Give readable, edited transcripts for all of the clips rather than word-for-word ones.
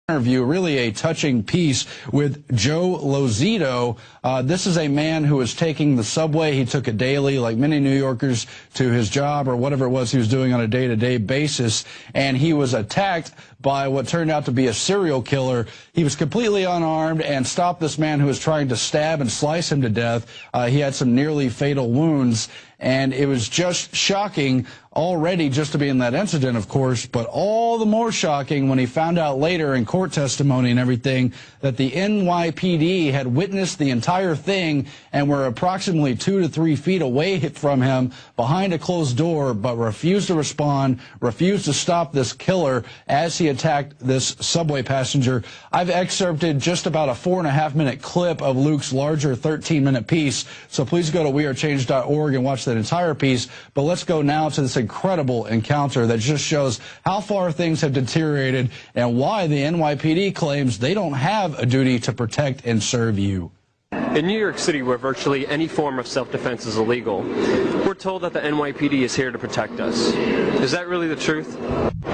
Interview, really a touching piece with Joe Lozito. This is a man who was taking the subway. He took it daily, like many New Yorkers, to his job or whatever it was he was doing on a day-to-day basis. And he was attacked by what turned out to be a serial killer. He was completely unarmed and stopped this man who was trying to stab and slice him to death. He had some nearly fatal wounds. And it was just shocking already just to be in that incident, of course, but all the more shocking when he found out later in court testimony and everything that the NYPD had witnessed the entire thing and were approximately 2 to 3 feet away from him behind a closed door, but refused to respond, refused to stop this killer as he attacked this subway passenger. I've excerpted just about a 4.5-minute clip of Luke's larger 13-minute piece, so please go to WeAreChange.org and watch that entire piece. But let's go now to this incredible encounter that just shows how far things have deteriorated and why the NYPD claims they don't have a duty to protect and serve you. In New York City, where virtually any form of self-defense is illegal, we're told that the NYPD is here to protect us. Is that really the truth?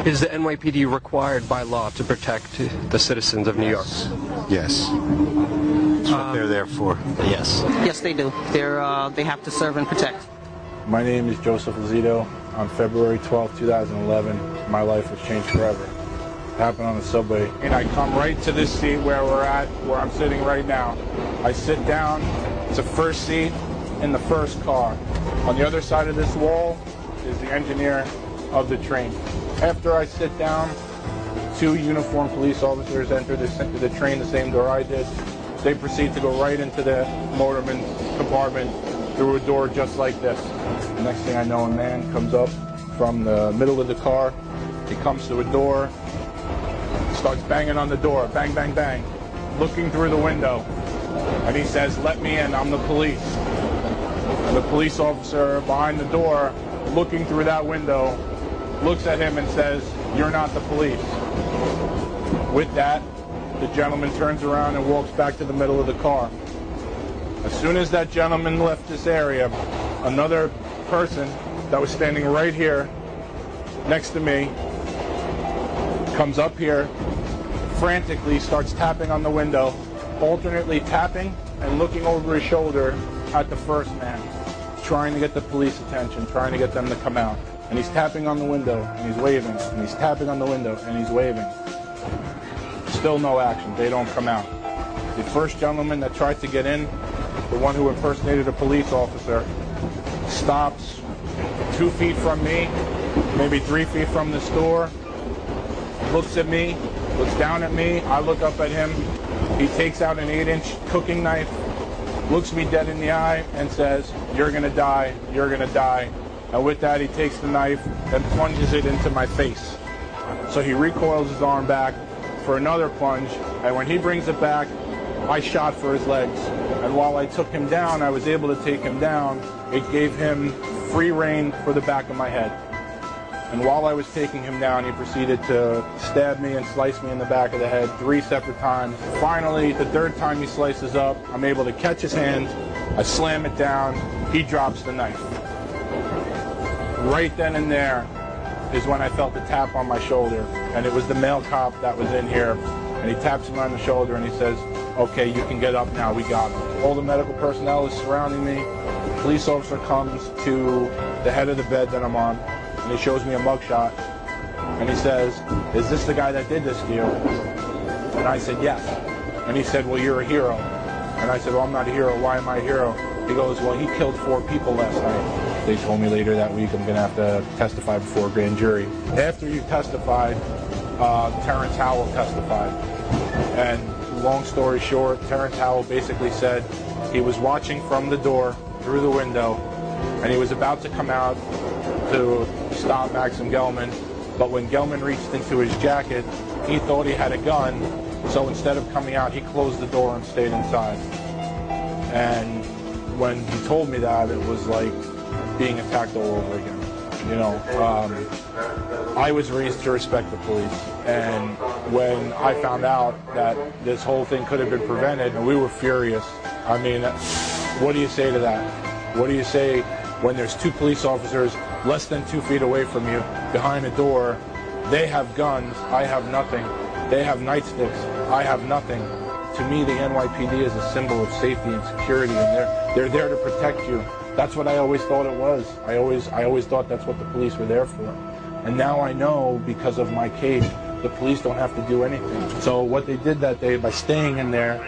Is the NYPD required by law to protect the citizens of New York? Yes. That's what they're there for. Yes. Yes, they do. They have to serve and protect. My name is Joseph Lozito. On February 12, 2011, my life was changed forever. It happened on the subway. And I come right to this seat where I'm sitting right now. I sit down. It's the first seat in the first car. On the other side of this wall is the engineer of the train. After I sit down, 2 uniformed police officers enter the train the same door I did. They proceed to go right into the motorman's compartment through a door just like this. The next thing I know, a man comes up from the middle of the car. He comes to a door, starts banging on the door, bang, bang, bang, looking through the window. And he says, "Let me in, I'm the police." And the police officer behind the door, looking through that window, looks at him and says, "You're not the police." With that, the gentleman turns around and walks back to the middle of the car. As soon as that gentleman left this area, another person that was standing right here next to me comes up here, frantically starts tapping on the window, alternately tapping and looking over his shoulder at the first man, trying to get the police attention, trying to get them to come out. And he's tapping on the window and he's waving, and he's tapping on the window and he's waving. Still no action. They don't come out. The first gentleman that tried to get in, the one who impersonated a police officer, stops 2 feet from me, maybe 3 feet from the store, looks at me, looks down at me, I look up at him. He takes out an 8-inch cooking knife, looks me dead in the eye and says, "You're gonna die, you're gonna die." And with that, he takes the knife and plunges it into my face. So he recoils his arm back for another plunge, and when he brings it back, I shot for his legs. And while I took him down, I was able to take him down. It gave him free rein for the back of my head. And while I was taking him down, he proceeded to stab me and slice me in the back of the head 3 separate times. Finally, the 3rd time he slices up, I'm able to catch his hand, I slam it down, he drops the knife. Right then and there is when I felt a tap on my shoulder, and it was the male cop that was in here, and he taps me on the shoulder and he says, "Okay, you can get up now, we got him." All the medical personnel is surrounding me. The police officer comes to the head of the bed that I'm on, and he shows me a mugshot, and he says, "Is this the guy that did this to you?" And I said, "Yes." And he said, "Well, you're a hero." And I said, "Well, I'm not a hero. Why am I a hero?" He goes, "Well, he killed 4 people last night." They told me later that week I'm going to have to testify before a grand jury. After you testified, Terrence Howell testified. And long story short, Terrence Howell basically said he was watching from the door through the window, and he was about to come out to stop Maxim Gelman, but when Gelman reached into his jacket, he thought he had a gun, so instead of coming out, he closed the door and stayed inside. And when he told me that, it was like being attacked all over again. You know, I was raised to respect the police, and when I found out that this whole thing could have been prevented, we were furious. I mean, what do you say to that? What do you say when there's 2 police officers less than 2 feet away from you behind a door? They have guns, I have nothing. They have nightsticks. I have nothing. To me, the NYPD is a symbol of safety and security, and they're there to protect you. That's what I always thought it was. I always thought that's what the police were there for. And now I know, because of my case, the police don't have to do anything. So what they did that day, by staying in there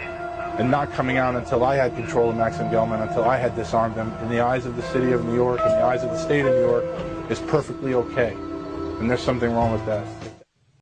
and not coming out until I had control of Max and Gelman, until I had disarmed them, in the eyes of the city of New York, in the eyes of the state of New York, is perfectly okay. And there's something wrong with that.